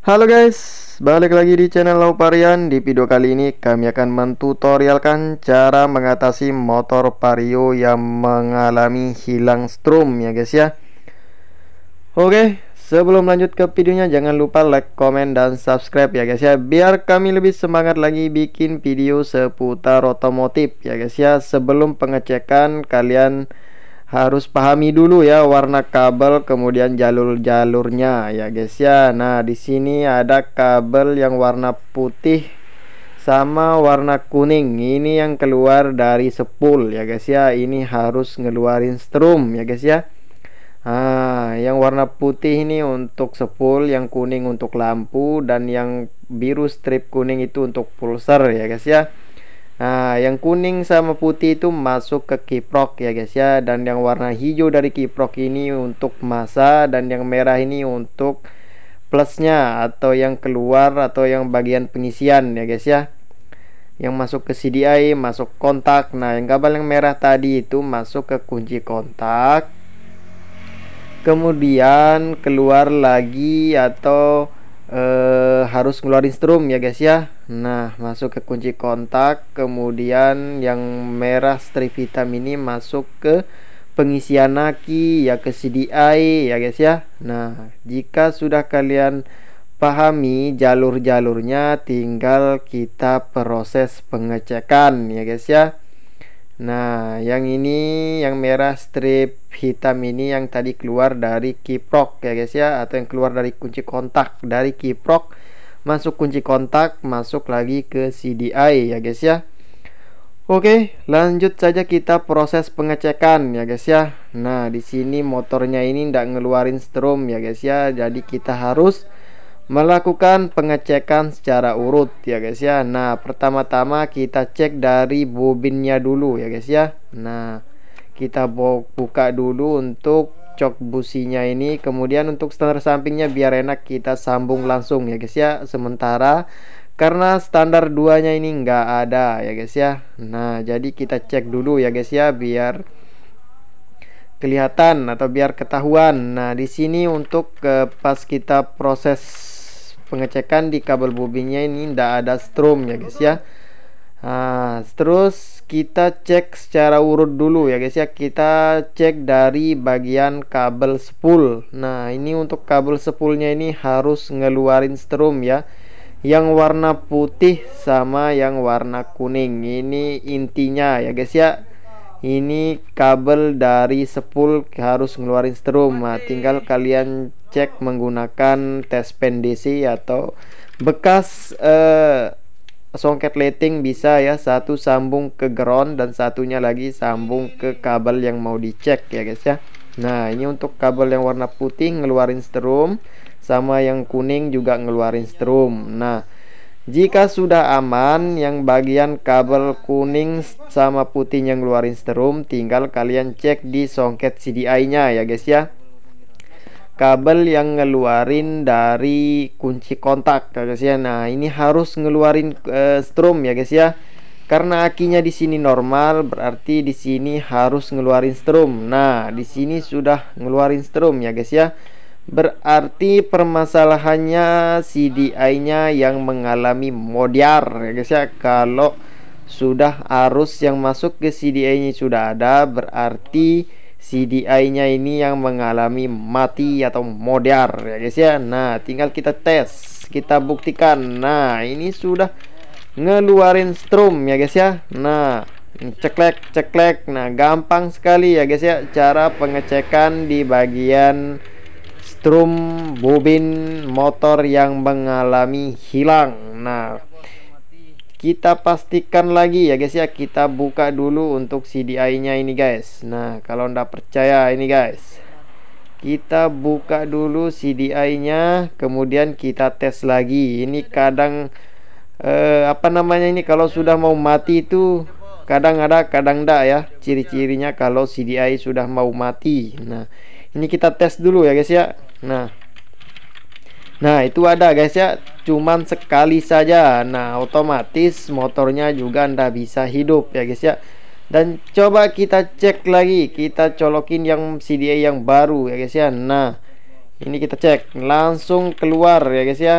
Halo guys, balik lagi di channel Lauparian. Di video kali ini kami akan mentutorialkan cara mengatasi motor Vario yang mengalami hilang strum ya guys ya. Oke, sebelum lanjut ke videonya jangan lupa like, komen, dan subscribe ya guys ya, biar kami lebih semangat lagi bikin video seputar otomotif ya guys ya. Sebelum pengecekan kalian harus pahami dulu ya warna kabel, kemudian jalur-jalurnya ya guys ya. Nah, di sini ada kabel yang warna putih sama warna kuning. Ini yang keluar dari spool ya guys ya. Ini harus ngeluarin strum ya guys ya. Yang warna putih ini untuk spool, yang kuning untuk lampu, dan yang biru strip kuning itu untuk pulser ya guys ya. Yang kuning sama putih itu masuk ke kiprok ya guys ya, dan yang warna hijau dari kiprok ini untuk massa, dan yang merah ini untuk plusnya atau yang keluar atau yang bagian pengisian ya guys ya. Yang masuk ke CDI, masuk kontak. Nah, yang kabel yang merah tadi itu masuk ke kunci kontak, kemudian keluar lagi atau harus ngeluarin strum ya guys ya. Nah, masuk ke kunci kontak, kemudian yang merah strip hitam ini masuk ke pengisian aki ya, ke CDI ya guys ya. Nah, jika sudah kalian pahami jalur-jalurnya, tinggal kita proses pengecekan ya guys ya. Nah, yang ini yang merah strip hitam ini yang tadi keluar dari kiprok ya guys ya, atau yang keluar dari kunci kontak. Dari kiprok masuk kunci kontak, masuk lagi ke CDI ya guys ya. Oke, lanjut saja kita proses pengecekan ya guys ya. Nah, di sini motornya ini ndak ngeluarin strum ya guys ya, jadi kita harus melakukan pengecekan secara urut ya guys ya. Nah, pertama-tama kita cek dari bobinnya dulu ya guys ya. Nah, kita buka dulu untuk cok businya ini, kemudian untuk standar sampingnya biar enak kita sambung langsung ya guys ya. Sementara karena standar duanya ini nggak ada ya guys ya. Nah, jadi kita cek dulu ya guys ya biar kelihatan atau biar ketahuan. Nah, di sini untuk pas kita proses pengecekan di kabel bobinnya ini ndak ada strum ya guys ya. Terus kita cek secara urut dulu ya guys ya. Kita cek dari bagian kabel spool. Nah, ini untuk kabel spoolnya ini harus ngeluarin strum ya, yang warna putih sama yang warna kuning. Ini intinya ya guys ya. Ini kabel dari spool harus ngeluarin strum. Nah, tinggal kalian cek menggunakan tes pen DC atau bekas songket lighting bisa ya. Satu sambung ke ground dan satunya lagi sambung ke kabel yang mau dicek ya guys ya. Nah, ini untuk kabel yang warna putih ngeluarin strum, sama yang kuning juga ngeluarin strum. Nah, jika sudah aman yang bagian kabel kuning sama putih yang ngeluarin strum, tinggal kalian cek di songket CDI nya ya guys ya. Kabel yang ngeluarin dari kunci kontak ya guys ya. Nah, ini harus ngeluarin strum ya guys ya. Karena akinya di sini normal, berarti di sini harus ngeluarin strum. Nah, di sini sudah ngeluarin strum ya guys ya. Berarti permasalahannya CDI-nya yang mengalami modiar ya guys ya. Kalau sudah arus yang masuk ke CDI-nya sudah ada, berarti CDI-nya ini yang mengalami mati atau modiar ya guys ya. Nah, tinggal kita tes, kita buktikan. Nah, ini sudah ngeluarin strum ya guys ya. Nah, ceklek. Nah, gampang sekali ya guys ya cara pengecekan di bagian strum bobin motor yang mengalami hilang. Nah, kita pastikan lagi ya guys ya. Kita buka dulu untuk CDI nya ini guys. Nah, kalau ndak percaya ini guys, kita buka dulu CDI nya, kemudian kita tes lagi. Ini kadang apa namanya ini, kalau sudah mau mati itu kadang ada kadang ndak ya. Ciri-cirinya kalau CDI sudah mau mati. Nah, ini kita tes dulu ya guys ya. Nah, itu ada guys ya, cuman sekali saja. Nah, otomatis motornya juga ndak bisa hidup ya guys ya. Dan coba kita cek lagi, kita colokin yang CDI yang baru ya guys ya. Nah, ini kita cek, langsung keluar ya guys ya.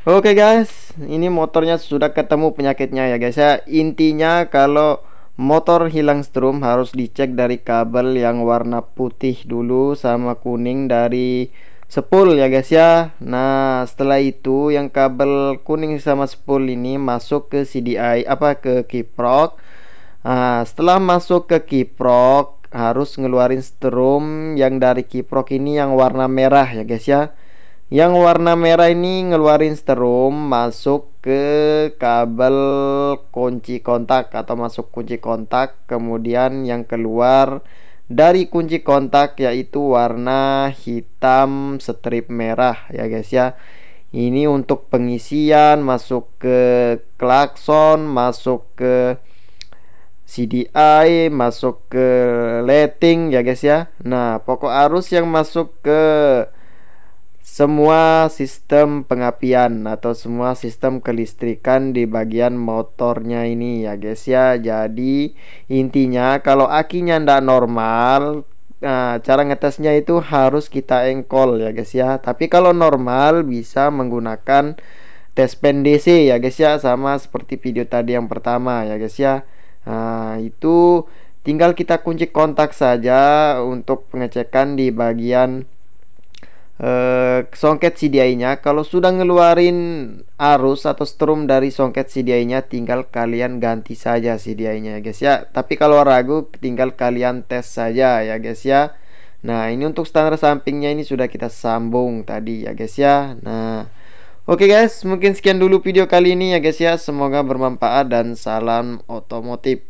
Oke guys, ini motornya sudah ketemu penyakitnya ya guys ya. Intinya kalau motor hilang strum harus dicek dari kabel yang warna putih dulu sama kuning dari spool ya guys ya. Nah, setelah itu yang kabel kuning sama spool ini masuk ke CDI ke kiprok. Nah, setelah masuk ke kiprok harus ngeluarin strum yang dari kiprok ini yang warna merah ya guys ya. Yang warna merah ini ngeluarin strum masuk ke kabel kunci kontak atau masuk kunci kontak, kemudian yang keluar dari kunci kontak yaitu warna hitam strip merah ya guys ya. Ini untuk pengisian, masuk ke klakson, masuk ke CDI, masuk ke lighting ya guys ya. Nah, pokok arus yang masuk ke semua sistem pengapian atau semua sistem kelistrikan di bagian motornya ini ya guys ya. Jadi intinya kalau akinya ndak normal, nah, cara ngetesnya itu harus kita engkol ya guys ya. Tapi kalau normal bisa menggunakan tes pen DC ya guys ya, sama seperti video tadi yang pertama ya guys ya. Nah, itu tinggal kita kunci kontak saja untuk pengecekan di bagian songket CDI-nya. Kalau sudah ngeluarin arus atau strum dari songket CDI-nya, tinggal kalian ganti saja CDI-nya ya guys ya. Tapi kalau ragu, tinggal kalian tes saja ya guys ya. Nah, ini untuk standar sampingnya ini sudah kita sambung tadi ya guys ya. Nah, oke guys, mungkin sekian dulu video kali ini ya guys ya. Semoga bermanfaat dan salam otomotif.